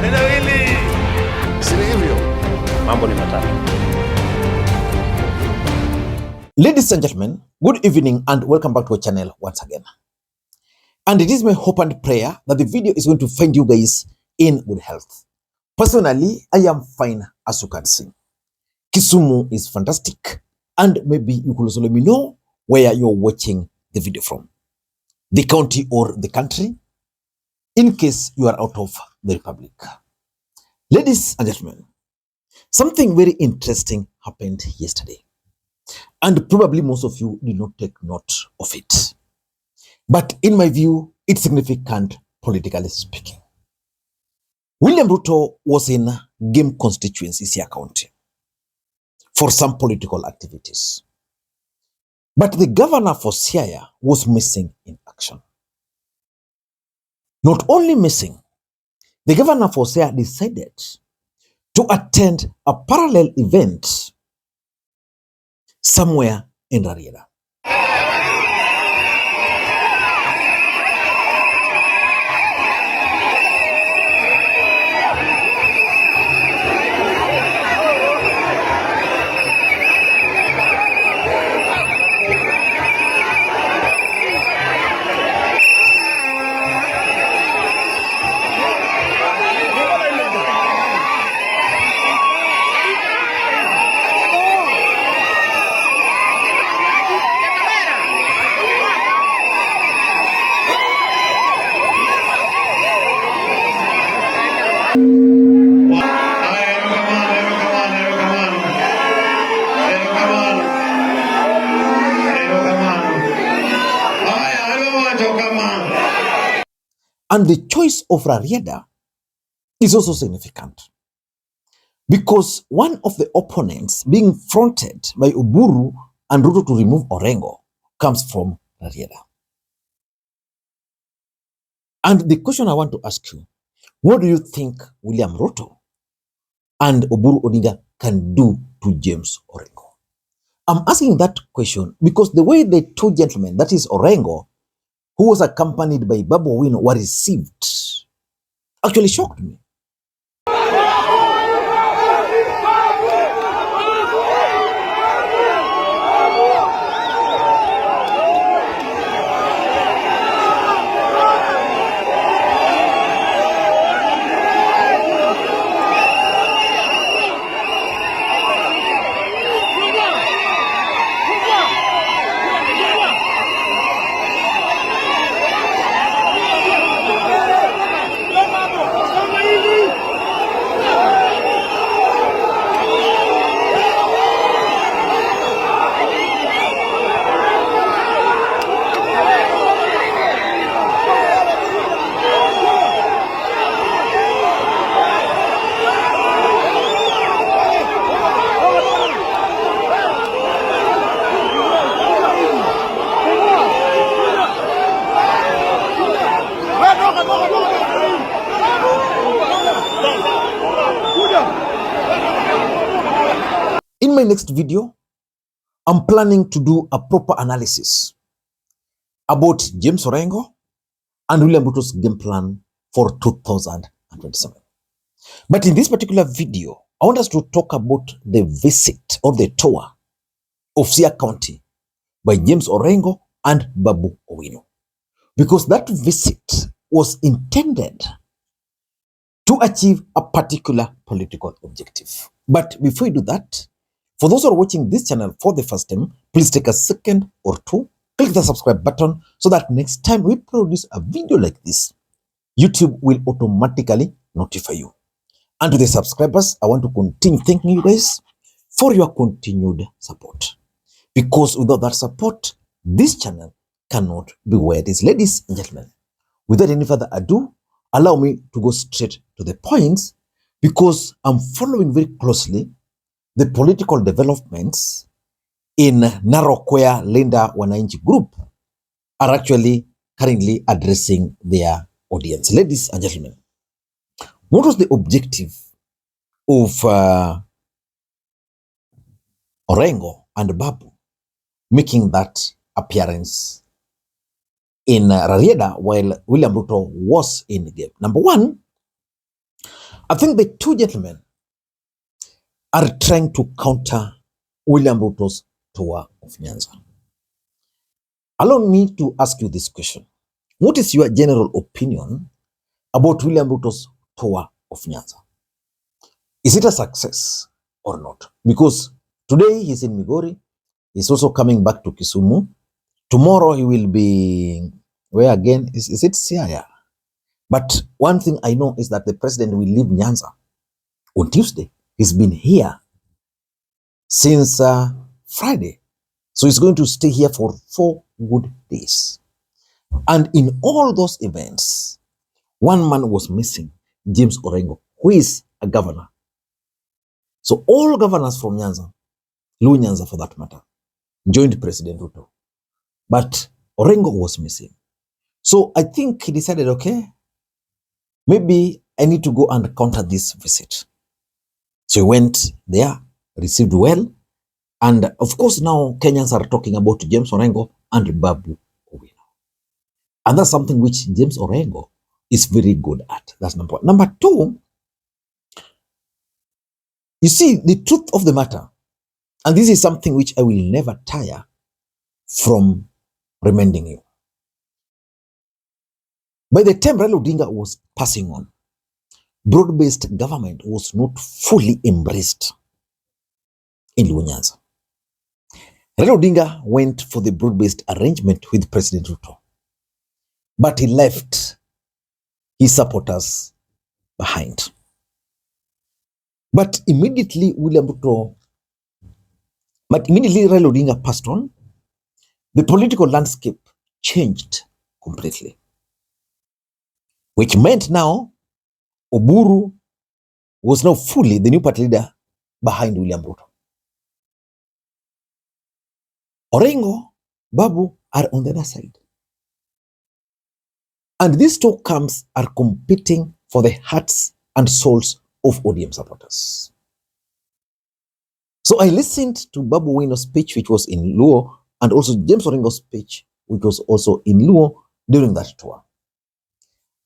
Tena hili si hivyo, mambo ni matatu. Ladies and gentlemen, good evening and welcome back to our channel once again. And it is my hope and prayer that the video is going to find you guys in good health. Personally, I am fine, as you can see. Kisumu is fantastic, and maybe you could also let me know where you're watching the video from, the county or the country, in case you are out of the republic. Ladies and gentlemen, something very interesting happened yesterday, and probably most of you did not take note of it. But in my view, it's significant politically speaking. William Ruto was in Game constituency, Siaya County, for some political activities. But the governor for Siaya was missing in action. Not only missing, the governor for Siaya decided to attend a parallel event somewhere in Rarieda. And the choice of Rarieda is also significant because one of the opponents being fronted by Oburu and Ruto to remove Orengo comes from Rarieda. And the question I want to ask you, what do you think William Ruto and Oburu Odinga can do to James Orengo? I'm asking that question because the way the two gentlemen, that is Orengo, who was accompanied by Babu Owino, were received actually shocked me. In my next video, I'm planning to do a proper analysis about James Orengo and William Ruto's game plan for 2027. But in this particular video, I want us to talk about the visit or the tour of Siaya County by James Orengo and Babu Owino, because that visit was intended to achieve a particular political objective. But before you do that, for those who are watching this channel for the first time, please take a second or two, click the subscribe button so that next time we produce a video like this, YouTube will automatically notify you. And to the subscribers, I want to continue thanking you guys for your continued support. Because without that support, this channel cannot be where it is. Ladies and gentlemen, without any further ado, allow me to go straight to the points because I'm following very closely the political developments in Narok, where Linda Wananchi Group are actually currently addressing their audience. Ladies and gentlemen, what was the objective of Orengo and Babu making that appearance in Rarieda while William Ruto was in the game. Number one, I think the two gentlemen are trying to counter William Ruto's tour of Nyanza. Allow me to ask you this question. What is your general opinion about William Ruto's tour of Nyanza? Is it a success or not? Because today he's in Migori. He's also coming back to Kisumu. Tomorrow he will be, where again? Is it Siaya? But one thing I know is that the president will leave Nyanza on Tuesday. He's been here since Friday. So he's going to stay here for 4 good days. And in all those events, one man was missing, James Orengo, who is a governor. So all governors from Nyanza, Luo Nyanza for that matter, joined President Ruto. But Orengo was missing. So I think he decided, okay, maybe I need to go and counter this visit. So he went there, received well. And of course, now Kenyans are talking about James Orengo and Babu Owino. And that's something which James Orengo is very good at. That's number one. Number two, you see, the truth of the matter, and this is something which I will never tire from reminding you. By the time Raila Odinga was passing on, broad-based government was not fully embraced in Luo Nyanza. Raila Odinga went for the broad-based arrangement with President Ruto, but he left his supporters behind. But immediately Raila Odinga passed on, the political landscape changed completely, which meant now Oburu was now fully the new party leader behind William Ruto. Orengo, Babu are on the other side. And these two camps are competing for the hearts and souls of ODM supporters. So I listened to Babu Owino's speech, which was in Luo, and also James Orengo's speech, which was also in Luo during that tour.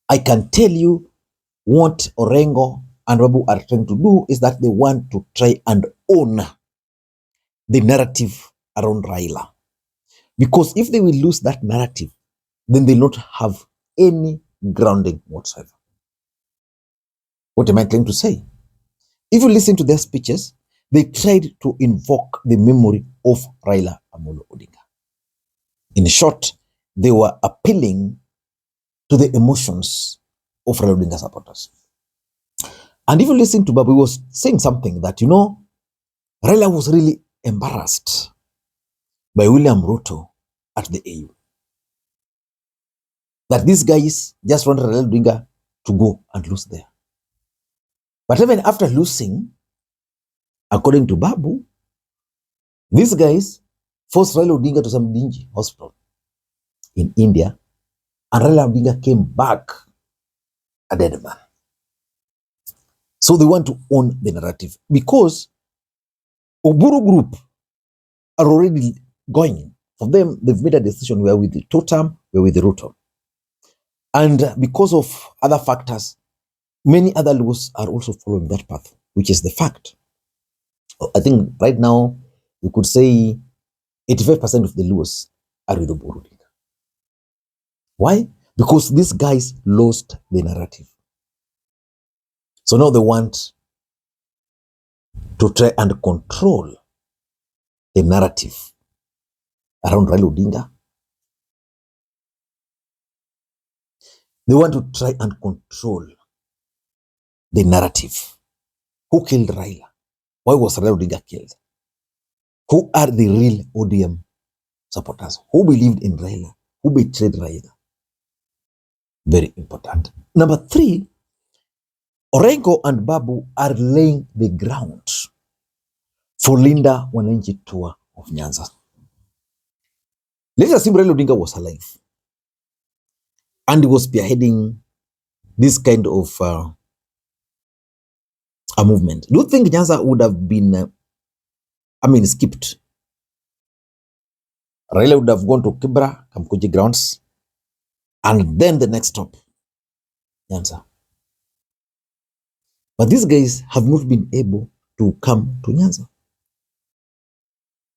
I can tell you what Orengo and Babu are trying to do is that they want to try and own the narrative around Raila. Because if they will lose that narrative, then they'll not have any grounding whatsoever. What am I trying to say? If you listen to their speeches, they tried to invoke the memory of Raila Amolo Odinga. In short, they were appealing to the emotions of Raila Odinga supporters. And if you listen to Babu, he was saying something that, Raila was really embarrassed by William Ruto at the AU. That these guys just wanted Raila Odinga to go and lose there. But even after losing, according to Babu, these guys forced Raila Odinga to some dingy hospital in India, and Raila Odinga came back a dead man. So they want to own the narrative because Oburu group are already going. For them, they've made a decision. We are with the Totem, we are with the Ruto. And because of other factors, many other laws are also following that path, which is the fact. I think right now, we could say 85% of the laws are with Oburu. Why? Because these guys lost the narrative. So now they want to try and control the narrative around Raila Odinga. They want to try and control the narrative. Who killed Raila? Why was Raila Odinga killed? Who are the real ODM supporters? Who believed in Raila? Who betrayed Raila? Very important. Number 3, Orengo and Babu are laying the ground for Linda Wananchi tour of Nyanza. Let's assume Raila Odinga was alive and he was spearheading this kind of a movement. Do you think Nyanza would have been, skipped? Raila would have gone to Kibra, Kamkuji grounds, And then the next stop, Nyanza. But these guys have not been able to come to Nyanza.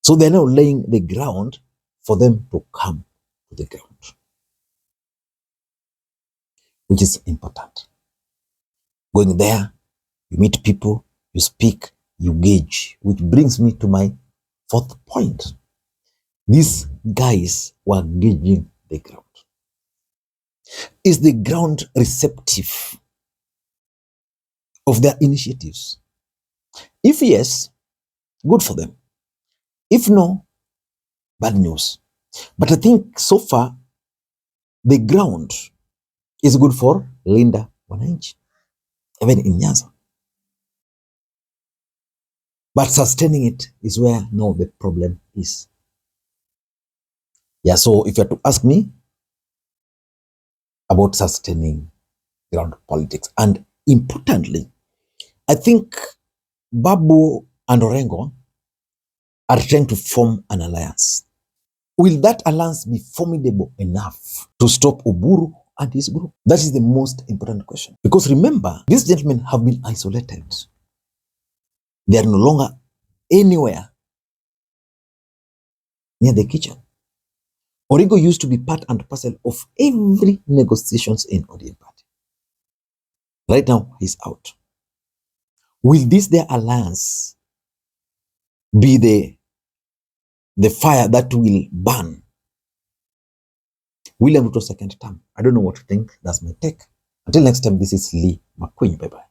So they're now laying the ground for them to come to the ground, which is important. Going there, you meet people, you speak, you gauge, which brings me to my fourth point. These guys were gauging the ground. Is the ground receptive of their initiatives? If yes, good for them. If no, bad news. But I think so far, the ground is good for Linda Wananchi, even in Nyanza. But sustaining it is where now the problem is. Yeah, so if you have to ask me about sustaining ground politics, and importantly, I think Babu and Orengo are trying to form an alliance. Will that alliance be formidable enough to stop Oburu and his group? That is the most important question. Because remember, these gentlemen have been isolated. They are no longer anywhere near the kitchen. Orengo used to be part and parcel of every negotiations in ODM party. Right now, he's out. Will this their alliance be the fire that will burn William Ruto's second term? I don't know what to think. That's my take. Until next time, this is Lee Makwiny. Bye-bye.